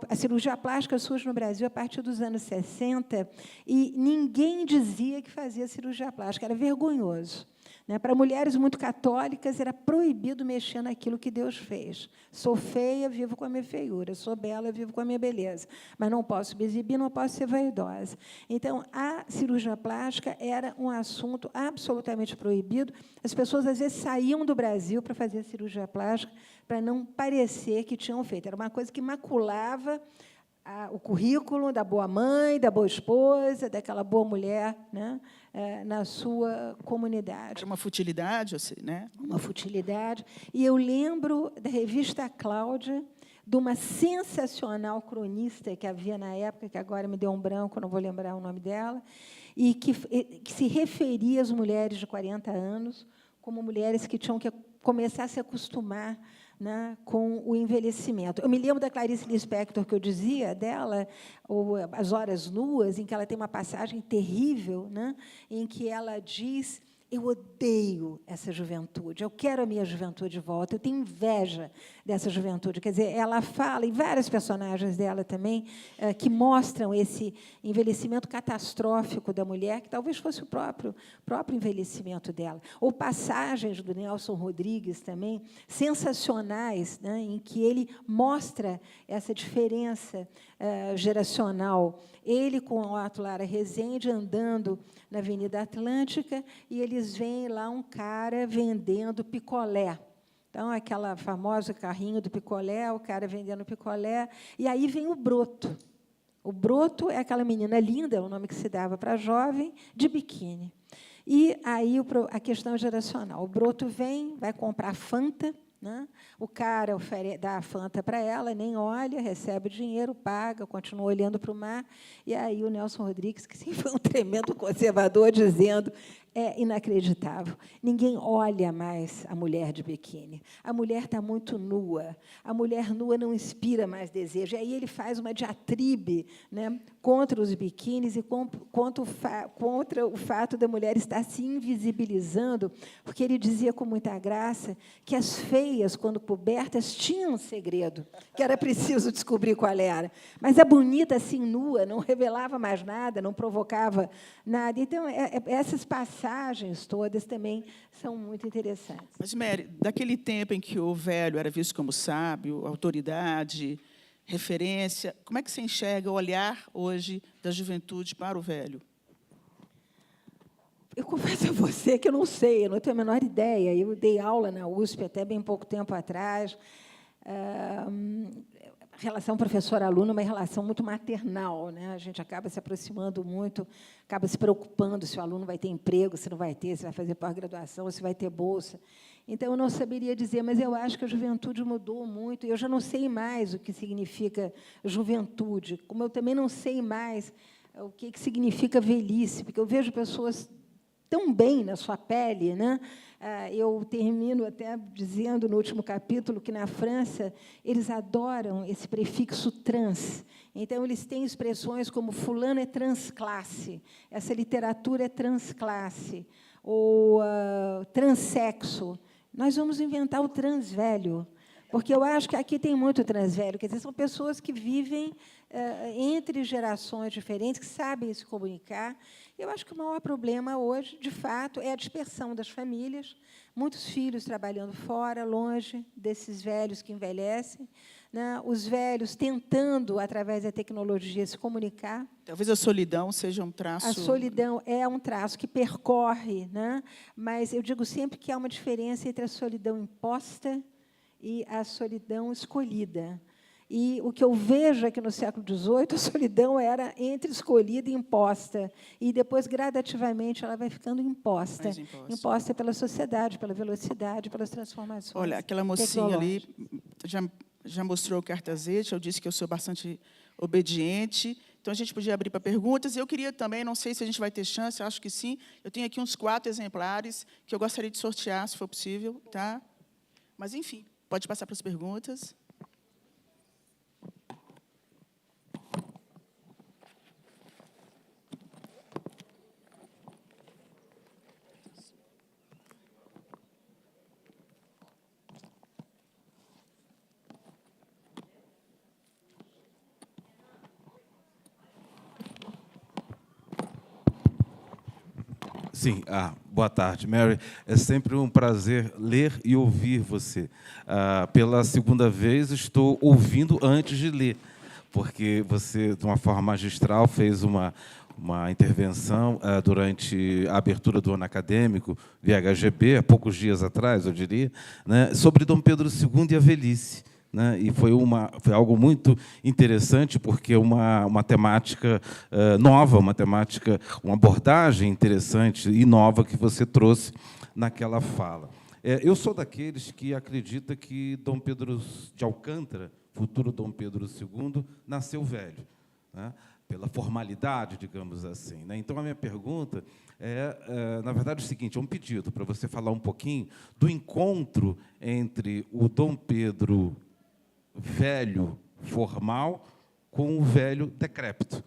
A cirurgia plástica surge no Brasil a partir dos anos 60, e ninguém dizia que fazia cirurgia plástica, era vergonhoso. Para mulheres muito católicas, era proibido mexer naquilo que Deus fez. Sou feia, vivo com a minha feiura. Sou bela, vivo com a minha beleza. Mas não posso me exibir, não posso ser vaidosa. Então, a cirurgia plástica era um assunto absolutamente proibido. As pessoas, às vezes, saíam do Brasil para fazer cirurgia plástica, para não parecer que tinham feito. Era uma coisa que maculava o currículo da boa mãe, da boa esposa, daquela boa mulher, né, na sua comunidade. Era uma futilidade, né? Uma futilidade. E eu lembro da revista Cláudia, de uma sensacional cronista que havia na época, que agora me deu um branco, não vou lembrar o nome dela, e que se referia às mulheres de 40 anos como mulheres que tinham que começar a se acostumar, né, com o envelhecimento. Eu me lembro da Clarice Lispector, que eu dizia dela, ou As Horas Nuas, em que ela tem uma passagem terrível, né, em que ela diz: eu odeio essa juventude, eu quero a minha juventude de volta, eu tenho inveja dessa juventude. Quer dizer, ela fala, e várias personagens dela também, que mostram esse envelhecimento catastrófico da mulher, que talvez fosse o próprio envelhecimento dela. Ou passagens do Nelson Rodrigues também, sensacionais, né, em que ele mostra essa diferença geracional. Ele com o Otto Lara Rezende andando na Avenida Atlântica, e eles veem lá um cara vendendo picolé. Então, aquela famosa carrinho do picolé, o cara vendendo picolé, e aí vem o broto. O broto é aquela menina linda, é o nome que se dava para jovem, de biquíni. E aí a questão geracional. O broto vem, vai comprar Fanta, né? O cara dá a Fanta para ela, nem olha, recebe o dinheiro, paga, continua olhando para o mar. E aí o Nelson Rodrigues, que sim, foi um tremendo conservador, dizendo: é inacreditável, ninguém olha mais a mulher de biquíni. A mulher está muito nua, a mulher nua não inspira mais desejo. E aí ele faz uma diatribe, né, contra os biquínis e contra o fato da mulher estar se invisibilizando, porque ele dizia com muita graça que as feias, quando cobertas, tinham um segredo, que era preciso descobrir qual era. Mas a bonita, assim, nua, não revelava mais nada, não provocava nada. Então, essas passagens todas também são muito interessantes. Mas, Mary, daquele tempo em que o velho era visto como sábio, autoridade, referência, como é que você enxerga o olhar hoje da juventude para o velho? Eu confesso a você que eu não sei, eu não tenho a menor ideia. Eu dei aula na USP até bem pouco tempo atrás. relação professor-aluno é uma relação muito maternal, né? A gente acaba se aproximando muito, acaba se preocupando se o aluno vai ter emprego, se não vai ter, se vai fazer pós-graduação, se vai ter bolsa. Então, eu não saberia dizer, mas eu acho que a juventude mudou muito. Eu já não sei mais o que significa juventude, como eu também não sei mais o que significa velhice, porque eu vejo pessoas tão bem na sua pele, né? Eu termino até dizendo no último capítulo que, na França, eles adoram esse prefixo trans. Então, eles têm expressões como fulano é transclasse, essa literatura é transclasse, ou transexo. Nós vamos inventar o transvelho, porque eu acho que aqui tem muito transvelho, quer dizer, são pessoas que vivem entre gerações diferentes, que sabem se comunicar. Eu acho que o maior problema hoje, de fato, é a dispersão das famílias, muitos filhos trabalhando fora, longe desses velhos que envelhecem, né? Os velhos tentando, através da tecnologia, se comunicar. Talvez a solidão seja um traço... A solidão é um traço que percorre, né? Mas eu digo sempre que há uma diferença entre a solidão imposta e a solidão escolhida. E o que eu vejo é que, no século XVIII, a solidão era entre escolhida e imposta. E, depois, gradativamente, ela vai ficando imposta. Imposta pela sociedade, pela velocidade, pelas transformações. Olha, aquela mocinha ali já mostrou cartazete, eu disse que eu sou bastante obediente, então a gente podia abrir para perguntas. Eu queria também, não sei se a gente vai ter chance, acho que sim, eu tenho aqui uns 4 exemplares que eu gostaria de sortear, se for possível, tá? Mas, enfim, pode passar para as perguntas. Sim, boa tarde, Mary. É sempre um prazer ler e ouvir você. Pela segunda vez, estou ouvindo antes de ler, porque você, de uma forma magistral, fez uma intervenção durante a abertura do ano acadêmico, VHGB, há poucos dias atrás, eu diria, né, sobre Dom Pedro II e a velhice. Né, e foi algo muito interessante, porque uma temática nova, uma abordagem interessante e nova que você trouxe naquela fala. Eu sou daqueles que acredita que Dom Pedro de Alcântara, futuro Dom Pedro II, nasceu velho, né, pela formalidade, digamos assim. Né? Então, a minha pergunta na verdade, o seguinte, é um pedido para você falar um pouquinho do encontro entre o Dom Pedro velho, formal, com o velho decrépito.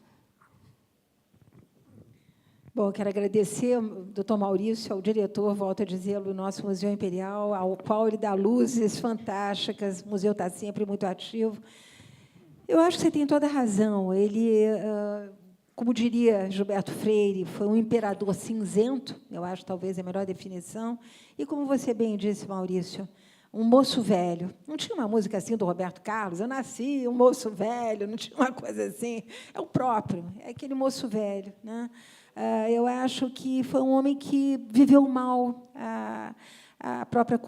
Bom, quero agradecer ao doutor Maurício, ao diretor, volto a dizê-lo, do nosso Museu Imperial, ao qual ele dá luzes fantásticas, o museu está sempre muito ativo. Eu acho que você tem toda a razão. Ele, como diria Gilberto Freire, foi um imperador cinzento, eu acho talvez a melhor definição, e, como você bem disse, Maurício, um moço velho. Não tinha uma música assim do Roberto Carlos? Eu nasci um moço velho, não tinha uma coisa assim. É o próprio, é aquele moço velho. Né? Eu acho que foi um homem que viveu mal a própria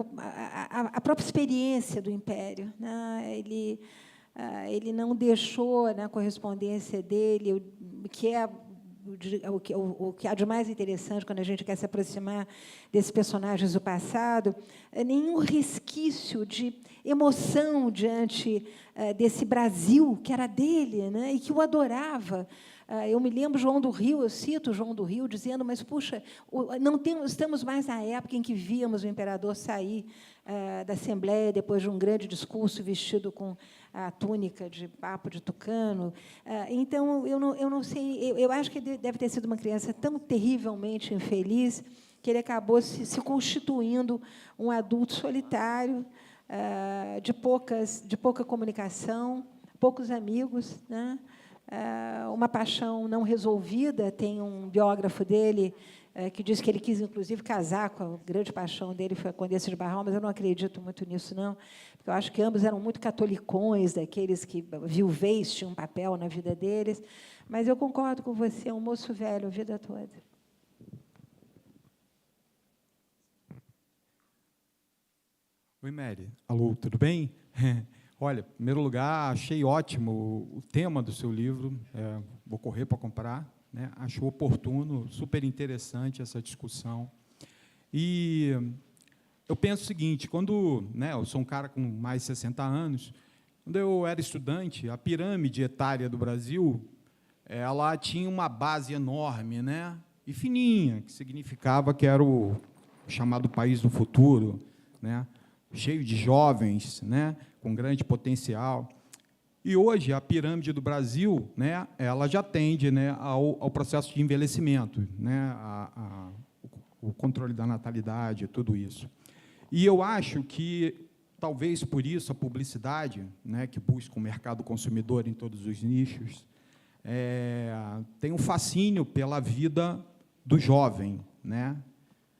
experiência do Império. Né? Ele não deixou na correspondência dele, que é o que há de mais interessante quando a gente quer se aproximar desses personagens do passado, nenhum resquício de emoção diante desse Brasil que era dele, né, e que o adorava. Eu me lembro João do Rio, eu cito João do Rio, dizendo, mas, puxa, estamos mais na época em que víamos o imperador sair da Assembleia depois de um grande discurso vestido com a túnica de papo de tucano. Então, eu não sei, eu acho que ele deve ter sido uma criança tão terrivelmente infeliz que ele acabou se constituindo um adulto solitário, de pouca comunicação, poucos amigos, né? Uma paixão não resolvida. Tem um biógrafo dele que diz que ele quis, inclusive, casar com a grande paixão dele, foi a Condessa de Barral, mas eu não acredito muito nisso, não, porque eu acho que ambos eram muito catolicões, daqueles que viuvez tinham um papel na vida deles. Mas eu concordo com você, é um moço velho a vida toda. Oi, Mary. Alô, tudo bem? Olha, em primeiro lugar, achei ótimo o tema do seu livro, vou correr para comprar, né? Acho oportuno, super interessante essa discussão. E eu penso o seguinte, quando, né, eu sou um cara com mais de 60 anos, quando eu era estudante, a pirâmide etária do Brasil, ela tinha uma base enorme, né, e fininha, que significava que era o chamado país do futuro, né, cheio de jovens, né, com grande potencial. E hoje a pirâmide do Brasil, né, ela já tende, né, ao processo de envelhecimento, né, o controle da natalidade, tudo isso. E eu acho que talvez por isso a publicidade, né, que busca o mercado consumidor em todos os nichos, tem um fascínio pela vida do jovem, né?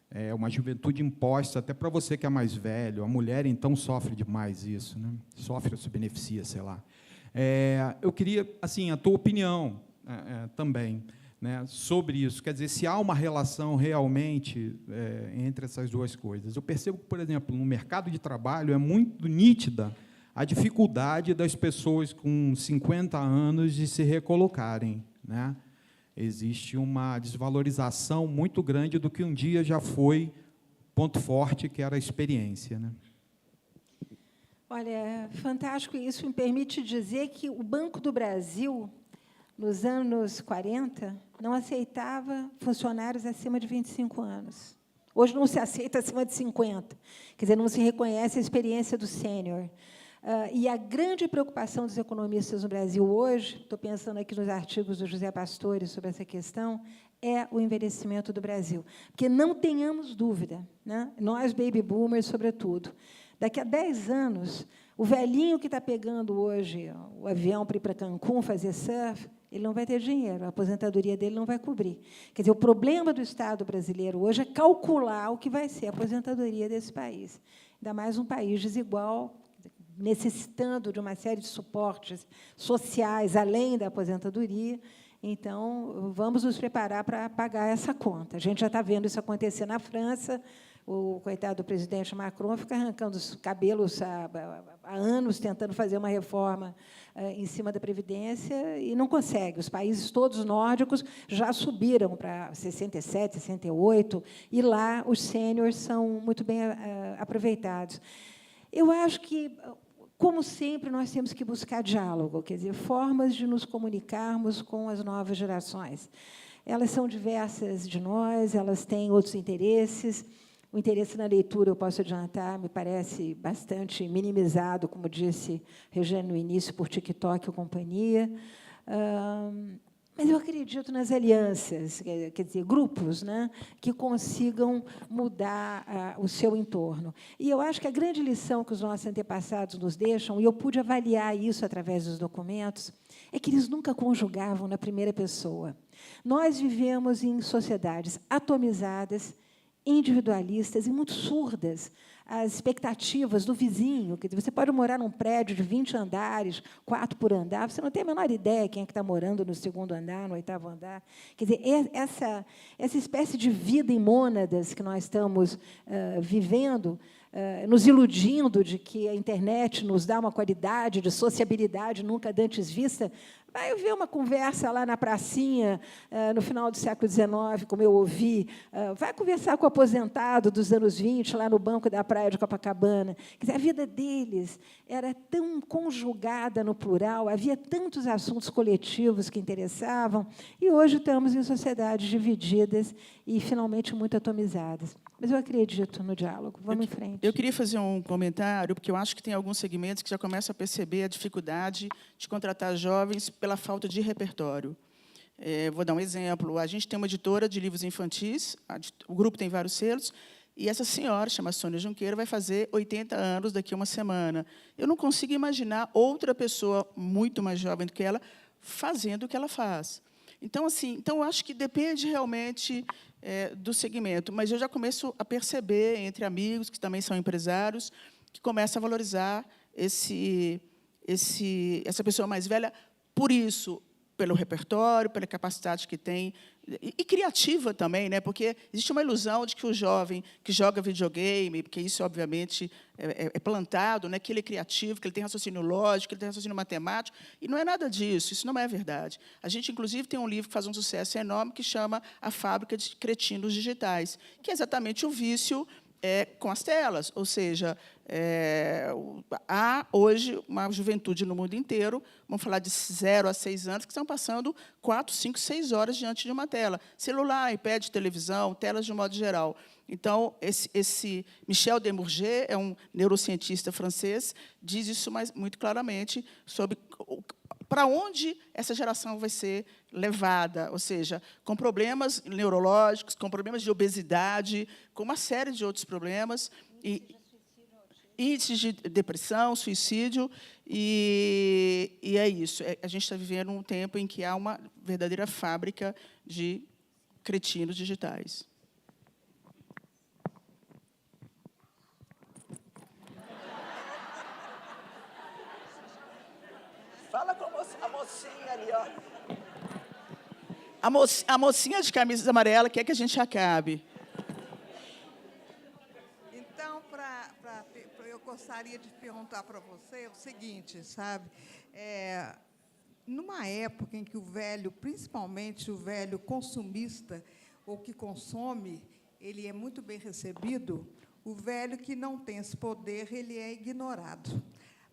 É uma juventude imposta, até para você que é mais velho. A mulher, então, sofre demais isso, né? Sofre ou se beneficia, sei lá. Eu queria, assim, a tua opinião também, né, sobre isso. Quer dizer, se há uma relação realmente entre essas duas coisas. Eu percebo que, por exemplo, no mercado de trabalho é muito nítida a dificuldade das pessoas com 50 anos de se recolocarem, né? Existe uma desvalorização muito grande do que um dia já foi ponto forte, que era a experiência, né? Olha, é fantástico. Isso me permite dizer que o Banco do Brasil, nos anos 40, não aceitava funcionários acima de 25 anos. Hoje não se aceita acima de 50. Quer dizer, não se reconhece a experiência do sênior. E a grande preocupação dos economistas no Brasil hoje, estou pensando aqui nos artigos do José Pastore sobre essa questão, é o envelhecimento do Brasil. Porque não tenhamos dúvida, né? Nós, baby boomers, sobretudo, daqui a 10 anos, o velhinho que está pegando hoje o avião para ir para Cancún fazer surf, ele não vai ter dinheiro, a aposentadoria dele não vai cobrir. Quer dizer, o problema do Estado brasileiro hoje é calcular o que vai ser a aposentadoria desse país. Ainda mais um país desigual, necessitando de uma série de suportes sociais, além da aposentadoria. Então, vamos nos preparar para pagar essa conta. A gente já está vendo isso acontecer na França. O coitado do presidente Macron fica arrancando os cabelos há anos, tentando fazer uma reforma em cima da Previdência, e não consegue. Os países todos nórdicos já subiram para 67, 68, e lá os sêniores são muito bem aproveitados. Eu acho que, como sempre, nós temos que buscar diálogo, quer dizer, formas de nos comunicarmos com as novas gerações. Elas são diversas de nós, elas têm outros interesses. O interesse na leitura, eu posso adiantar, me parece bastante minimizado, como disse Regiane no início, por TikTok e companhia. Mas eu acredito nas alianças, quer dizer, grupos, né, que consigam mudar o seu entorno. E eu acho que a grande lição que os nossos antepassados nos deixam, e eu pude avaliar isso através dos documentos, é que eles nunca conjugavam na primeira pessoa. Nós vivemos em sociedades atomizadas, individualistas e muito surdas às expectativas do vizinho. Quer dizer, você pode morar num prédio de 20 andares, 4 por andar, você não tem a menor ideia quem é que está morando no 2º andar, no 8º andar. Quer dizer, essa espécie de vida em mônadas que nós estamos vivendo, nos iludindo de que a internet nos dá uma qualidade de sociabilidade nunca antes vista. Vai ver uma conversa lá na pracinha, no final do século XIX, como eu ouvi. Vai conversar com o aposentado dos anos 20, lá no banco da praia de Copacabana. Quer dizer, a vida deles era tão conjugada no plural, havia tantos assuntos coletivos que interessavam, e hoje estamos em sociedades divididas e, finalmente, muito atomizadas. Mas eu acredito no diálogo. Vamos em frente. Eu queria fazer um comentário, porque eu acho que tem alguns segmentos que já começam a perceber a dificuldade de contratar jovens pela falta de repertório. Vou dar um exemplo. A gente tem uma editora de livros infantis, o grupo tem vários selos, e essa senhora, chama Sônia Junqueira, vai fazer 80 anos daqui a uma semana. Eu não consigo imaginar outra pessoa muito mais jovem do que ela fazendo o que ela faz. Então, assim, eu acho que depende realmente do segmento, mas eu já começo a perceber, entre amigos, que também são empresários, que começam a valorizar essa pessoa mais velha. Por isso, pelo repertório, pela capacidade que tem, e criativa também, né? Porque existe uma ilusão de que o jovem que joga videogame, porque isso, obviamente, é plantado, né? Que ele é criativo, que ele tem raciocínio lógico, que ele tem raciocínio matemático, e não é nada disso, isso não é verdade. A gente, inclusive, tem um livro que faz um sucesso enorme, que chama A Fábrica de Cretinos Digitais, que é exatamente o vício com as telas, ou seja, há hoje uma juventude no mundo inteiro, vamos falar de 0 a 6 anos, que estão passando 4, 5, 6 horas diante de uma tela. Celular, iPad, televisão, telas de um modo geral. Então, esse Michel Desmourget, é um neurocientista francês, diz isso muito claramente sobre para onde essa geração vai ser levada, ou seja, com problemas neurológicos, com problemas de obesidade, com uma série de outros problemas, índices de depressão, suicídio, e é isso. A gente está vivendo um tempo em que há uma verdadeira fábrica de cretinos digitais. Fala com a mocinha ali, ó. A mocinha de camisa amarela quer que a gente acabe. Então, eu gostaria de perguntar para você o seguinte, sabe? Numa época em que o velho, principalmente o velho consumista, ou que consome, ele é muito bem recebido, o velho que não tem esse poder, ele é ignorado.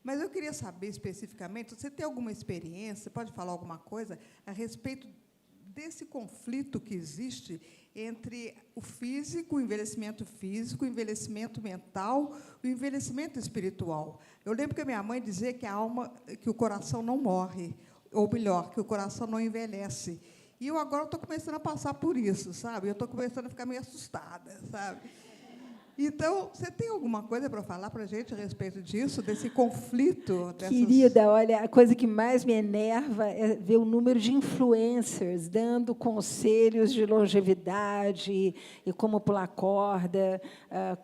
Mas eu queria saber especificamente, você tem alguma experiência, pode falar alguma coisa a respeito desse conflito que existe entre o físico, o envelhecimento mental e o envelhecimento espiritual. Eu lembro que a minha mãe dizia que a alma, que o coração não morre, ou melhor, que o coração não envelhece. E eu agora estou começando a passar por isso, sabe? Eu estou começando a ficar meio assustada, sabe? Então, você tem alguma coisa para falar para a gente a respeito disso, desse conflito? Querida, olha, a coisa que mais me enerva é ver o número de influencers dando conselhos de longevidade e como pular corda,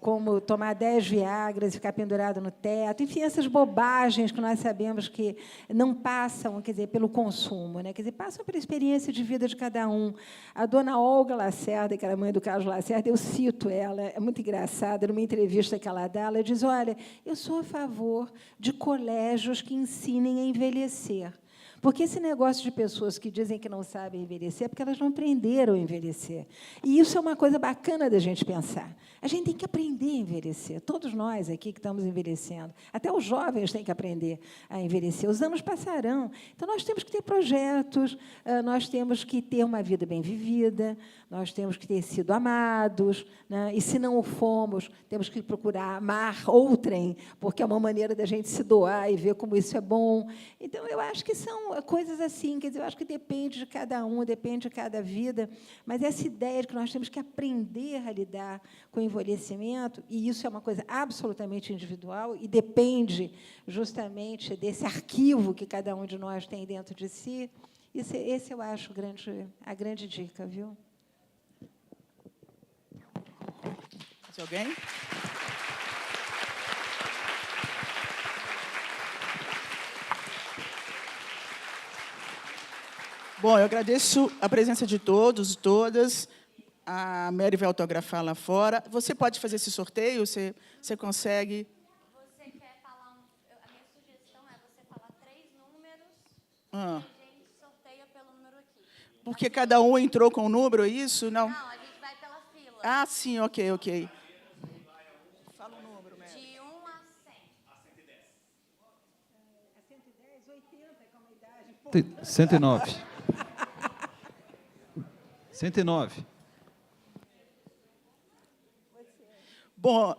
como tomar 10 Viagras e ficar pendurado no teto, enfim, essas bobagens que nós sabemos que não passam, quer dizer, pelo consumo, né? Quer dizer, passam pela experiência de vida de cada um. A dona Olga Lacerda, que era mãe do Carlos Lacerda, eu cito ela, é muito engraçado, numa entrevista que ela dá, ela diz, olha, eu sou a favor de colégios que ensinem a envelhecer. Porque esse negócio de pessoas que dizem que não sabem envelhecer é porque elas não aprenderam a envelhecer. E isso é uma coisa bacana da gente pensar. A gente tem que aprender a envelhecer. Todos nós aqui que estamos envelhecendo. Até os jovens têm que aprender a envelhecer. Os anos passarão. Então, nós temos que ter projetos, nós temos que ter uma vida bem vivida, nós temos que ter sido amados, né? E, se não o fomos, temos que procurar amar outrem, porque é uma maneira da gente se doar e ver como isso é bom. Então, eu acho que são coisas assim, quer dizer, eu acho que depende de cada um, depende de cada vida, mas essa ideia de que nós temos que aprender a lidar com o envelhecimento, e isso é uma coisa absolutamente individual e depende justamente desse arquivo que cada um de nós tem dentro de si, esse eu acho a grande dica, viu? Mais alguém? Bom, eu agradeço a presença de todos e todas. A Mary vai autografar lá fora. Você pode fazer esse sorteio? Você consegue? Você quer falar... a minha sugestão é você falar 3 números e Ah. a gente sorteia pelo número aqui. Porque cada um entrou com um número, é isso? Não? Não, a gente vai pela fila. Ah, sim, ok. Fala um número, Mary. De 1 a 100. A 110, 80, como a idade. 109. 109. Bom,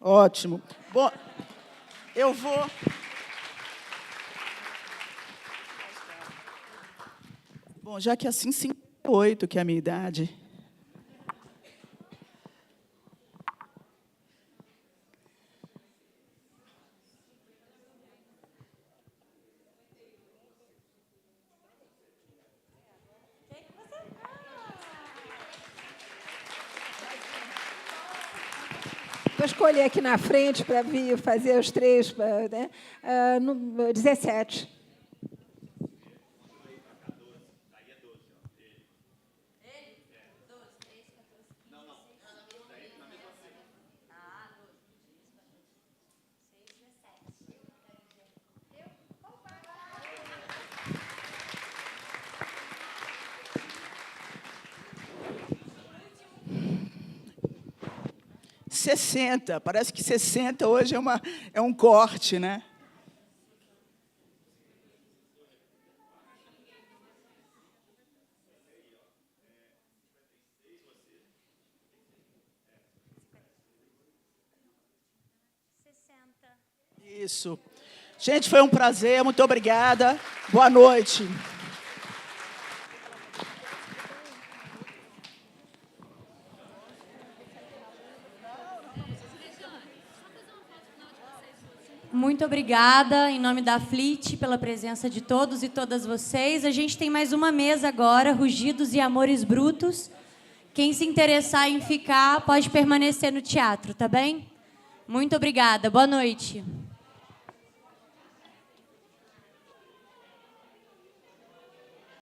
ótimo. Bom, eu vou... Bom, já que assim, 58, que é a minha idade... Vou escolher aqui na frente para vir fazer os três, né? No 17. Parece que 60 hoje é um corte, né? Isso. Gente, foi um prazer, muito obrigada. Boa noite. Muito obrigada, em nome da FLIT, pela presença de todos e todas vocês. A gente tem mais uma mesa agora, Rugidos e Amores Brutos. Quem se interessar em ficar, pode permanecer no teatro, tá bem? Muito obrigada. Boa noite.